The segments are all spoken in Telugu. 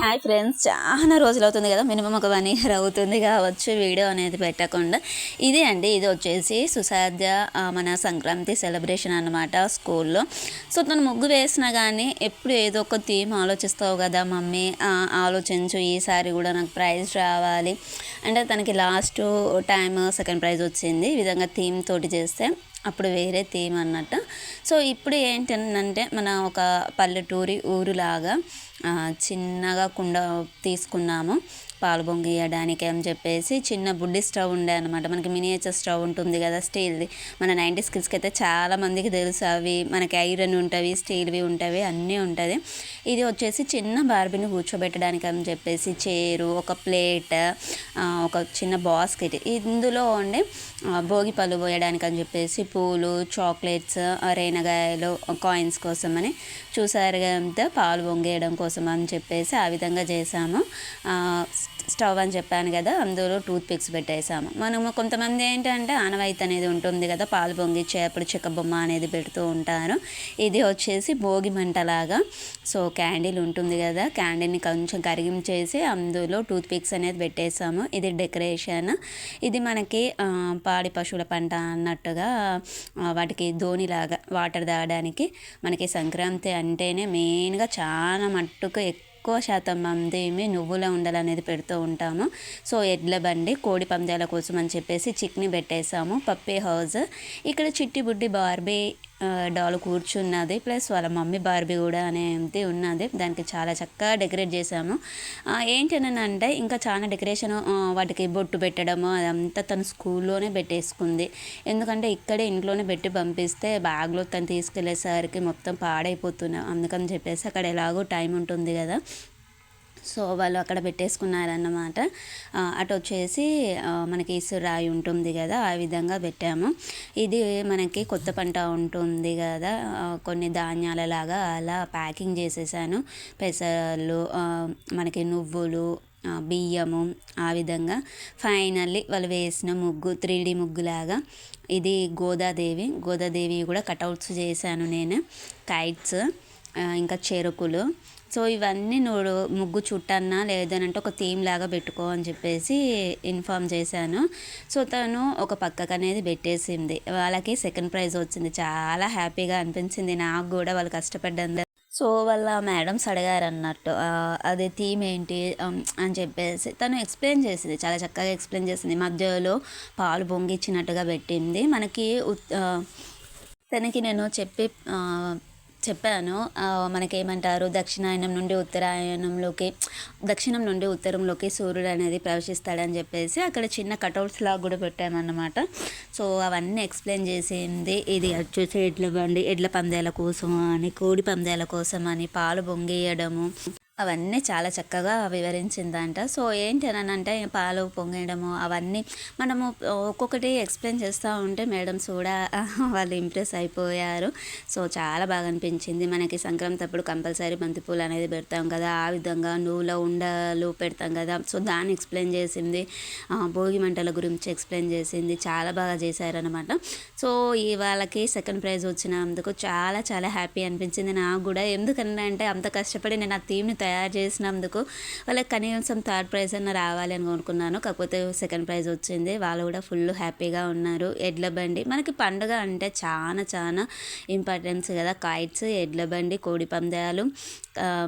హాయ్ ఫ్రెండ్స్, చాలా రోజులు అవుతుంది కదా, మినిమం ఒక 1 ఇయర్ అవుతుంది కావచ్చు వీడియో అనేది పెట్టకుండా. ఇది వచ్చేసి సుసాధ్య మన సంక్రాంతి సెలబ్రేషన్ అన్నమాట స్కూల్లో. సో తను ముగ్గు వేసినా కానీ ఎప్పుడు ఏదో ఒక థీమ్ ఆలోచిస్తావు కదా మమ్మీ, ఆలోచించు ఈసారి కూడా నాకు ప్రైజ్ రావాలి అంటే తనకి లాస్ట్ టైం సెకండ్ ప్రైజ్ వచ్చింది. ఈ విధంగా థీమ్ తోటి చేస్తే అప్పుడు వేరే థీమ్ అన్నట్టు. సో ఇప్పుడు ఏంటంటే మన ఒక పల్లెటూరి ఊరులాగా చిన్నగా కుండ తీసుకున్నాము పాలు పొంగియడానికి అని చెప్పేసి. చిన్న బుడ్డి స్టవ్ ఉండే అనమాట, మనకి మినియేచర్ స్టవ్ ఉంటుంది కదా స్టీల్ది. మన 90s కిడ్స్కి అయితే చాలా మందికి తెలుసు, అవి మనకి ఐరన్ ఉంటుంది, స్టీల్వి ఉంటుంది, అన్నీ ఉంటుంది. ఇది వచ్చేసి చిన్న బార్బీని కూర్చోబెట్టడానికి అని చెప్పేసి చైరు, ఒక ప్లేట్, ఒక చిన్న బాస్కెట్. ఇందులో ఉండి భోగి పళ్ళు పోయడానికి అని చెప్పేసి పూలు, చాక్లెట్స్, రేనగాయలు, కాయిన్స్ కోసమని చూసారు కదా, పాలు పొంగేయడం కోసం అని చెప్పేసి ఆ విధంగా చేసాము. స్టవ్ అని చెప్పాను కదా, అందులో టూత్ పిక్స్ పెట్టేసాము. మనము కొంతమంది ఏంటంటే ఆనవాయితీ అనేది ఉంటుంది కదా, పాలు పొంగిచ్చేటప్పుడు చెక్క బొమ్మ అనేది పెడుతూ ఉంటారు. ఇది వచ్చేసి భోగి మంటలాగా. సో క్యాండిల్ ఉంటుంది కదా, క్యాండిల్ని కొంచెం కరిగించేసి అందులో టూత్ పిక్స్ అనేది పెట్టేసాము. ఇది డెకరేషన్. ఇది మనకి పాడి పశువుల పంట అన్నట్టుగా వాటికి ధోనిలాగా వాటర్ తాగడానికి. మనకి సంక్రాంతి అంటేనే మెయిన్గా చాలా మట్టుకు ఎక్కువ శాతం మంది నువ్వుల ఉండలు అనేది పెడుతూ ఉంటాము. సో ఎడ్ల బండి, కోడి పందాల కోసం అని చెప్పేసి చిక్ని పెట్టేసాము. Puppy house. ఇక్కడ చిట్టి బుడ్డి బార్బీ డాల్ కూర్చున్నది, ప్లస్ వాళ్ళ మమ్మీ బార్బీ కూడా అనేది ఉన్నది. దానికి చాలా చక్కగా డెకరేట్ చేసాము. ఏంటనంటే ఇంకా చాలా డెకరేషన్, వాటికి బొట్టు పెట్టడము అదంతా తను స్కూల్లోనే పెట్టేసుకుంది. ఎందుకంటే ఇక్కడే ఇంట్లోనే పెట్టి పంపిస్తే బ్యాగ్లో తను తీసుకెళ్ళేసరికి మొత్తం పాడైపోతున్నాం. అందుకని చెప్పేసి అక్కడ ఎలాగో టైం ఉంటుంది కదా, సో వాళ్ళు అక్కడ పెట్టేసుకున్నారన్నమాట. అటు వచ్చేసి మనకి ఇసురాయి ఉంటుంది కదా, ఆ విధంగా పెట్టాము. ఇది మనకి కొత్త పంట ఉంటుంది కదా, కొన్ని ధాన్యాలలాగా అలా ప్యాకింగ్ చేసేసాను. పెసలు, మనకి నువ్వులు, బియ్యము, ఆ విధంగా ఫైనల్లీ వాళ్ళు వేసిన ముగ్గు 3D ముగ్గులాగా. ఇది గోదాదేవి కూడా కటౌట్స్ చేశాను నేను. కైట్స్, ఇంకా చెరుకులు. సో ఇవన్నీ నువ్వు ముగ్గు చుట్టన్నా లేదనంటే ఒక థీమ్ లాగా పెట్టుకో అని చెప్పేసి ఇన్ఫామ్ చేశాను. సో తను ఒక పక్కకు అనేది పెట్టేసింది. వాళ్ళకి సెకండ్ ప్రైజ్ వచ్చింది. చాలా హ్యాపీగా అనిపించింది నాకు కూడా, వాళ్ళు కష్టపడ్డంది. సో వాళ్ళ మేడమ్స్ అడిగారు అన్నట్టు అది థీమ్ ఏంటి అని చెప్పేసి తను ఎక్స్ప్లెయిన్ చేసింది, చాలా చక్కగా ఎక్స్ప్లెయిన్ చేసింది. మధ్యలో పాలు పొంగిచ్చినట్టుగా పెట్టింది. తనకి నేను చెప్పాను, మనకేమంటారు, దక్షిణాయనం నుండి ఉత్తరంలోకి సూర్యుడు అనేది ప్రవేశిస్తాడని చెప్పేసి అక్కడ చిన్న కటౌట్స్ లాగా కూడా పెట్టామన్నమాట. సో అవన్నీ ఎక్స్ప్లెయిన్ చేసింది. ఇది వచ్చేసి ఎడ్ల పందాల కోసం అని, కోడి పందాల కోసం అని, పాలు పొంగేయడము అవన్నీ చాలా చక్కగా వివరించిందంట. సో ఏంటి అని అంటే పాలు పొంగడము అవన్నీ మనము ఒక్కొక్కటి ఎక్స్ప్లెయిన్ చేస్తూ ఉంటే మేడమ్స్ కూడా వాళ్ళు ఇంప్రెస్ అయిపోయారు. సో చాలా బాగా అనిపించింది. మనకి సంక్రాంతి అప్పుడు కంపల్సరీ బంతిపూలు అనేది పెడతాం కదా, ఆ విధంగా నువ్వుల ఉండలు పెడతాం కదా, సో దాన్ని ఎక్స్ప్లెయిన్ చేసింది. భోగి మంటల గురించి ఎక్స్ప్లెయిన్ చేసింది. చాలా బాగా చేశారనమాట. సో వాళ్ళకి సెకండ్ ప్రైజ్ వచ్చినందుకు చాలా చాలా హ్యాపీ అనిపించింది నాకు కూడా. ఎందుకంటే అంత కష్టపడి నేను ఆ థీమ్ని తయారు చేసినందుకు వాళ్ళకి కనీసం థర్డ్ ప్రైజ్ అన్న రావాలి అని అనుకున్నాను. కాకపోతే సెకండ్ ప్రైజ్ వచ్చింది. వాళ్ళు కూడా ఫుల్ హ్యాపీగా ఉన్నారు. ఎడ్ల బండి మనకి పండుగ అంటే చాలా చాలా ఇంపార్టెన్స్ కదా, కైట్స్, ఎడ్ల బండి, కోడి పందాలు,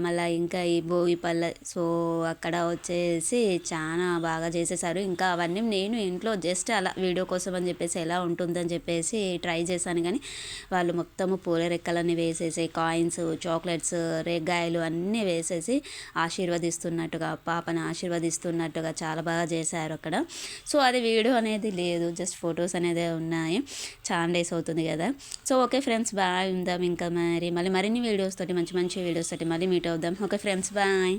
మళ్ళీ ఇంకా ఈ భోగి పళ్ళ. సో అక్కడ వచ్చేసి చాలా బాగా చేసేసారు. ఇంకా అవన్నీ నేను ఇంట్లో జస్ట్ అలా వీడియో కోసం అని చెప్పేసి ఎలా ఉంటుందని చెప్పేసి ట్రై చేశాను. కానీ వాళ్ళు మొత్తము పూల రెక్కలన్నీ వేసేసి కాయిన్స్, చాక్లెట్స్, రేగాయలు అన్నీ వేసేసి ఆశీర్వదిస్తున్నట్టుగా, పాపను ఆశీర్వదిస్తున్నట్టుగా చాలా బాగా చేశారు అక్కడ. సో అది వీడియో అనేది లేదు, జస్ట్ ఫొటోస్ అనేది ఉన్నాయి. చాలా డేస్ అవుతుంది కదా. So okay friends, bye. ఉందాం ఇంకా మళ్ళీ మరిన్ని వీడియోస్ తోటి, మంచి మంచి వీడియోస్ తోటి మళ్ళీ మీట్ అవుదాం. Okay friends, bye.